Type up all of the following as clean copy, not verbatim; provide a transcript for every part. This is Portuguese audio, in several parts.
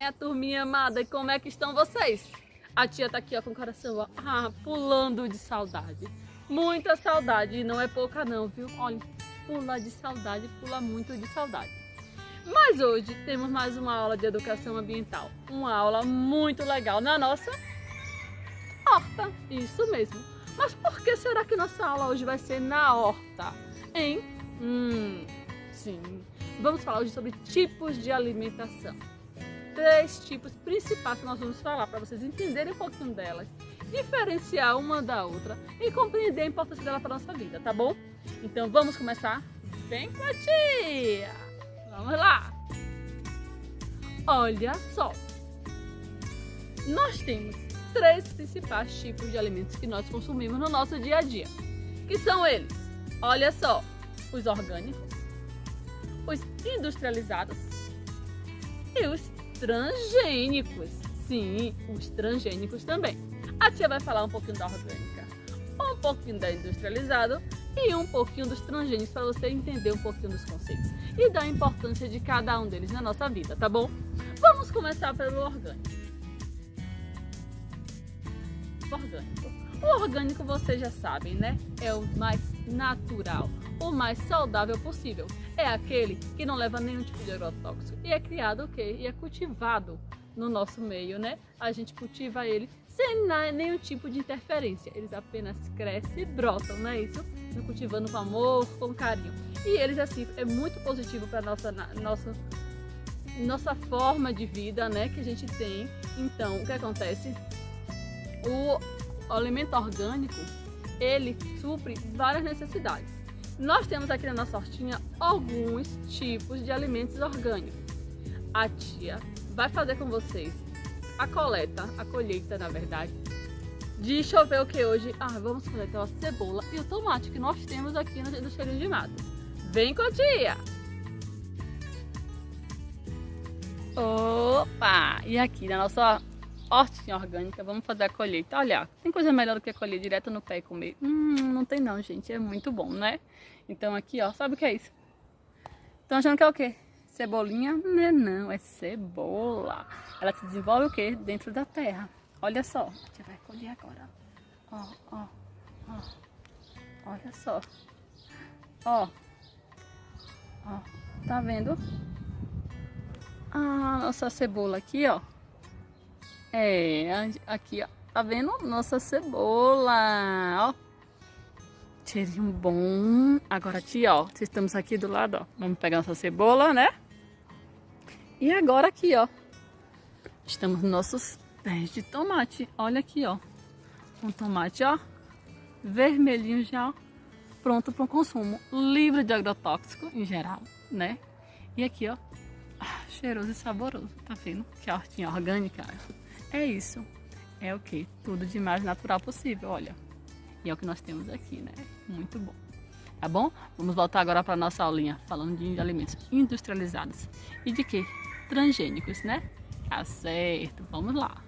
A turminha amada, e como é que estão vocês? A tia tá aqui ó, com o coração ó, pulando de saudade. Muita saudade, e não é pouca não, viu? Olha, pula de saudade, pula muito de saudade. Mas hoje temos mais uma aula de educação ambiental. Uma aula muito legal na nossa horta, isso mesmo. Mas por que será que nossa aula hoje vai ser na horta, hein? Sim, vamos falar hoje sobre tipos de alimentação. 3 tipos principais que nós vamos falar para vocês entenderem um pouquinho delas, diferenciar uma da outra e compreender a importância dela para a nossa vida, tá bom? Então vamos começar? Vem com a tia! Vamos lá! Olha só! Nós temos 3 principais tipos de alimentos que nós consumimos no nosso dia a dia, que são eles, olha só, os orgânicos, os industrializados e os transgênicos. Sim, os transgênicos também. A tia vai falar um pouquinho da orgânica, um pouquinho da industrializado e um pouquinho dos transgênicos para você entender um pouquinho dos conceitos e da importância de cada um deles na nossa vida, tá bom? Vamos começar pelo orgânico. O orgânico vocês já sabem, né? É o mais natural, o mais saudável possível. É aquele que não leva nenhum tipo de agrotóxico e é criado o quê? E é cultivado no nosso meio, né? A gente cultiva ele sem nenhum tipo de interferência. Eles apenas crescem e brotam, não é isso? Cultivando com amor, com carinho. E eles assim é muito positivo para nossa forma de vida, né? Que a gente tem. Então, o que acontece? O alimento orgânico, ele supre várias necessidades. Nós temos aqui na nossa hortinha alguns tipos de alimentos orgânicos. A tia vai fazer com vocês a colheita, na verdade. Deixa eu ver o que hoje. Vamos coletar a cebola e o tomate que nós temos aqui no cheirinho de mato. Vem com a tia! Opa! E aqui na nossa hortinha orgânica, vamos fazer a colheita. Olha, tem coisa melhor do que colher direto no pé e comer? Não tem não, gente. É muito bom, né? Então aqui, ó, sabe o que é isso? Estão achando que é o quê? Cebolinha? Não, é cebola. Ela se desenvolve o quê? Dentro da terra. Olha só. A gente vai colher agora. Ó. Olha só. Ó. Tá vendo? Nossa cebola aqui, ó. Aqui, ó. Tá vendo? Nossa cebola, ó. Cheirinho bom. Agora, tia, ó. Estamos aqui do lado, ó. Vamos pegar nossa cebola, né? E agora aqui, ó. Estamos nos nossos pés de tomate. Olha aqui, ó. Um tomate, ó. Vermelhinho já, ó. Pronto para o consumo. Livre de agrotóxico, em geral, né? E aqui, ó. Cheiroso e saboroso. Tá vendo? Que a hortinha orgânica é isso. É o que? Tudo de mais natural possível, olha. E é o que nós temos aqui, né? Muito bom. Tá bom? Vamos voltar agora para nossa aulinha, falando de alimentos industrializados. E de quê? Transgênicos, né? Tá certo. Vamos lá.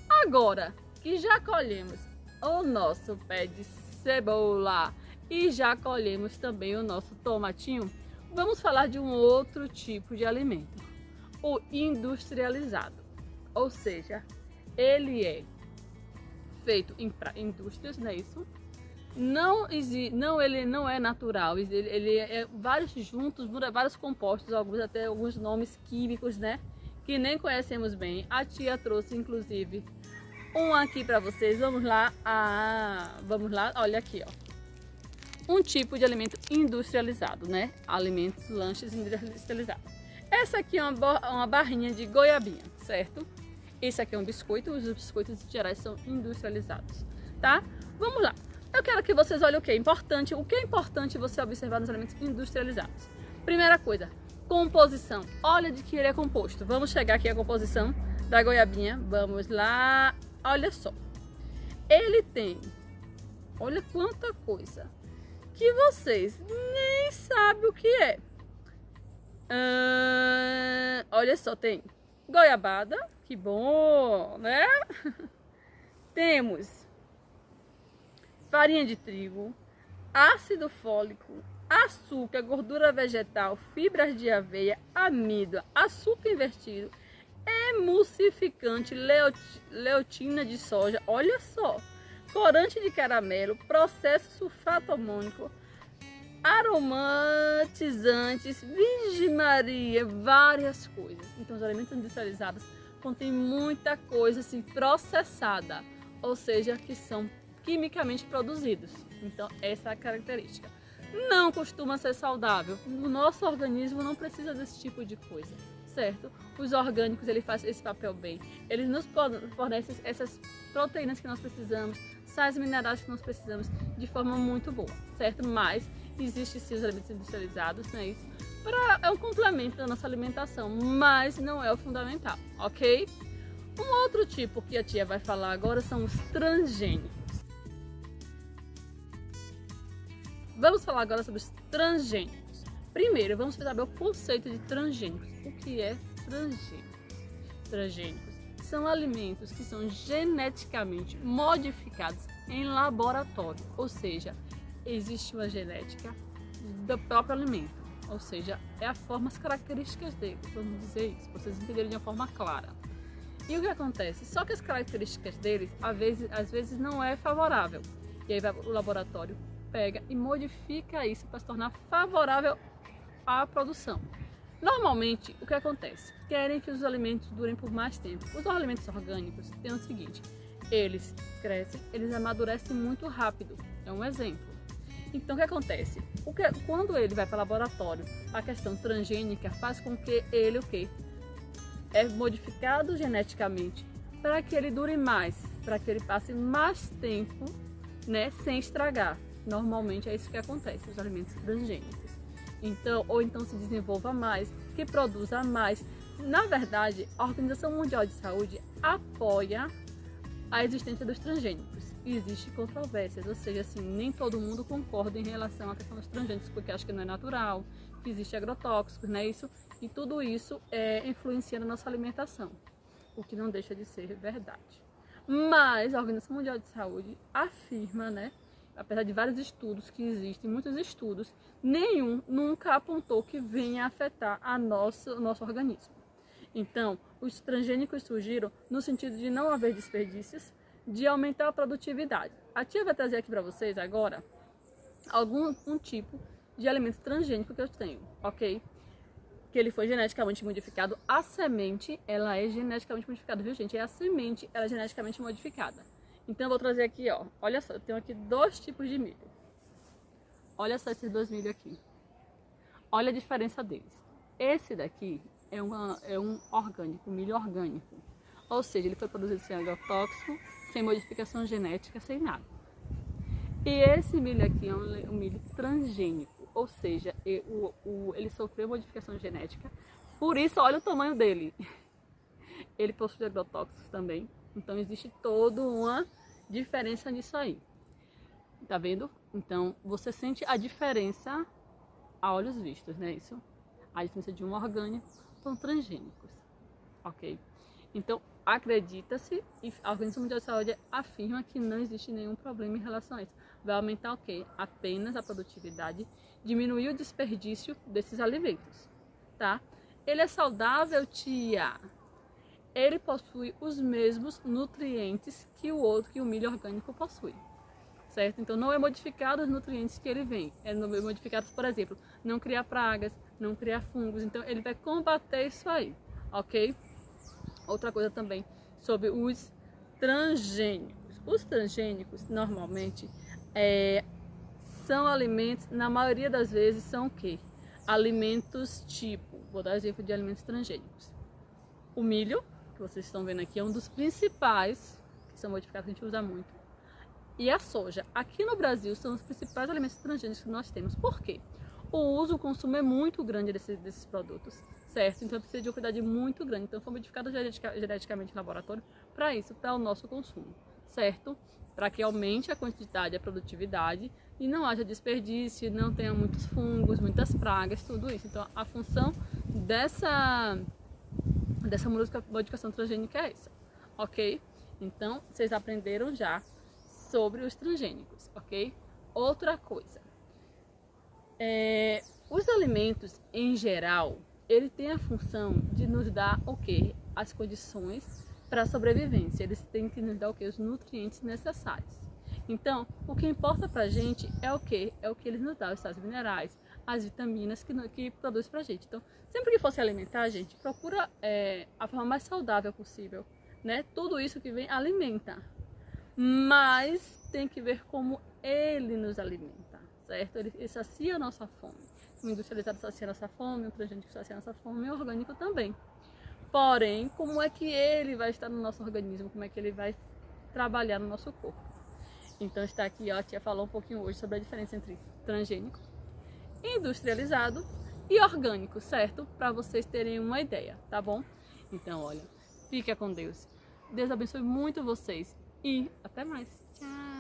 Agora que já colhemos o nosso pé de cebola e já colhemos também o nosso tomatinho, vamos falar de um outro tipo de alimento, o industrializado. Ou seja, ele é feito em indústrias, não é isso? Ele não é natural, ele é vários juntos, vários compostos, alguns nomes químicos, né? Que nem conhecemos bem. A tia trouxe, inclusive, um aqui para vocês. Vamos lá. Vamos lá. Olha aqui, ó. Um tipo de alimento industrializado, né? Alimentos, lanches industrializados. Essa aqui é uma barrinha de goiabinha, certo? Esse aqui é um biscoito. Os biscoitos em geral são industrializados, tá? Vamos lá. Eu quero que vocês olhem o que é importante. O que é importante você observar nos alimentos industrializados? Primeira coisa, composição. Olha de que ele é composto. Vamos chegar aqui à composição da goiabinha. Vamos lá. Olha só. Ele tem, olha quanta coisa que vocês nem sabem o que é. Olha só, tem goiabada, que bom, né? Temos farinha de trigo, ácido fólico, açúcar, gordura vegetal, fibras de aveia, amígdala, açúcar invertido, emulsificante, leucina de soja, olha só, corante de caramelo, processo sulfato amônico, aromatizantes, Virgem Maria, várias coisas. Então os alimentos industrializados contêm muita coisa assim processada, ou seja, que são quimicamente produzidos. Então essa é a característica. Não costuma ser saudável. O nosso organismo não precisa desse tipo de coisa, certo? Os orgânicos, ele faz esse papel bem. Eles nos fornecem essas proteínas que nós precisamos, sais minerais que nós precisamos de forma muito boa, certo? Mas existe sim os alimentos industrializados, né? Isso é um complemento da nossa alimentação, mas não é o fundamental, ok? Um outro tipo que a tia vai falar agora são os transgênicos. Vamos falar agora sobre os transgênicos. Primeiro, vamos saber o conceito de transgênicos. O que é transgênicos? Transgênicos são alimentos que são geneticamente modificados em laboratório, ou seja, existe uma genética do próprio alimento, ou seja, é a forma, as características dele, vamos dizer isso, para vocês entenderem de uma forma clara. E o que acontece? Só que as características deles, às vezes não é favorável, e aí o laboratório pega e modifica isso para se tornar favorável à produção. Normalmente, o que acontece? Querem que os alimentos durem por mais tempo. Os alimentos orgânicos têm o seguinte, eles crescem, eles amadurecem muito rápido, é um exemplo. Então o que acontece? Quando ele vai para o laboratório, a questão transgênica faz com que ele é modificado geneticamente para que ele dure mais, para que ele passe mais tempo, né, sem estragar. Normalmente é isso que acontece, os alimentos transgênicos. Então, ou então se desenvolva mais, que produza mais. Na verdade, a Organização Mundial de Saúde apoia a existência dos transgênicos. E existem controvérsias, ou seja, assim, nem todo mundo concorda em relação à questão dos transgênicos, porque acha que não é natural, que existe agrotóxicos, né? Isso, e tudo isso influencia na nossa alimentação, o que não deixa de ser verdade. Mas a Organização Mundial de Saúde afirma, né? Apesar de vários estudos que existem, muitos estudos, nenhum nunca apontou que venha afetar o nosso organismo. Então, os transgênicos surgiram no sentido de não haver desperdícios, de aumentar a produtividade. A tia vai trazer aqui para vocês agora um tipo de alimento transgênico que eu tenho, ok? Que ele foi geneticamente modificado. A semente, ela é geneticamente modificada, viu, gente? A semente, ela é geneticamente modificada. Então eu vou trazer aqui, ó, olha só, eu tenho aqui 2 tipos de milho. Olha só esses 2 milho aqui. Olha a diferença deles. Esse daqui é um orgânico, milho orgânico. Ou seja, ele foi produzido sem agrotóxico, sem modificação genética, sem nada. E esse milho aqui é um milho transgênico, ou seja, ele sofreu modificação genética. Por isso, olha o tamanho dele. Ele possui agrotóxicos também. Então existe toda uma diferença nisso aí. Tá vendo? Então você sente a diferença a olhos vistos, né? Isso. A diferença de um orgânico para um transgênicos. Ok? Então acredita-se e a Organização Mundial de Saúde afirma que não existe nenhum problema em relação a isso. Vai aumentar o quê? Apenas a produtividade, diminuir o desperdício desses alimentos. Tá? Ele é saudável, tia? Ele possui os mesmos nutrientes que o milho orgânico possui, certo? Então não é modificado os nutrientes que ele vem, é modificado, por exemplo, não criar pragas, não criar fungos, então ele vai combater isso aí, ok? Outra coisa também sobre os transgênicos. Os transgênicos normalmente são alimentos, na maioria das vezes são o quê? Alimentos tipo, vou dar exemplo de alimentos transgênicos. O milho, que vocês estão vendo aqui, é um dos principais, que são modificados, que a gente usa muito. E a soja. Aqui no Brasil são os principais alimentos transgênicos que nós temos. Por quê? O consumo é muito grande desses produtos, certo? Então precisa de uma quantidade muito grande. Então foi modificado geneticamente no laboratório para isso, para o nosso consumo, certo? Para que aumente a quantidade, a produtividade e não haja desperdício, não tenha muitos fungos, muitas pragas, tudo isso. Então a função dessa modificação transgênica é essa, ok? Então, vocês aprenderam já sobre os transgênicos, ok? Outra coisa, Os alimentos, em geral, ele tem a função de nos dar o quê? As condições para a sobrevivência. Eles têm que nos dar o quê? Os nutrientes necessários. Então, o que importa para a gente é o quê? É o que eles nos dão, os sais minerais, as vitaminas que produz para a gente. Então, sempre que for se alimentar, a gente procura a forma mais saudável possível, né? Tudo isso que vem alimenta, mas tem que ver como ele nos alimenta, certo? Ele sacia a nossa fome. O industrializado sacia a nossa fome, o transgênico sacia a nossa fome e o orgânico também. Porém, como é que ele vai estar no nosso organismo? Como é que ele vai trabalhar no nosso corpo? Então está aqui, ó, a tia falou um pouquinho hoje sobre a diferença entre transgênico, industrializado e orgânico, certo? Para vocês terem uma ideia, tá bom? Então, olha, fica com Deus. Deus abençoe muito vocês e até mais. Tchau!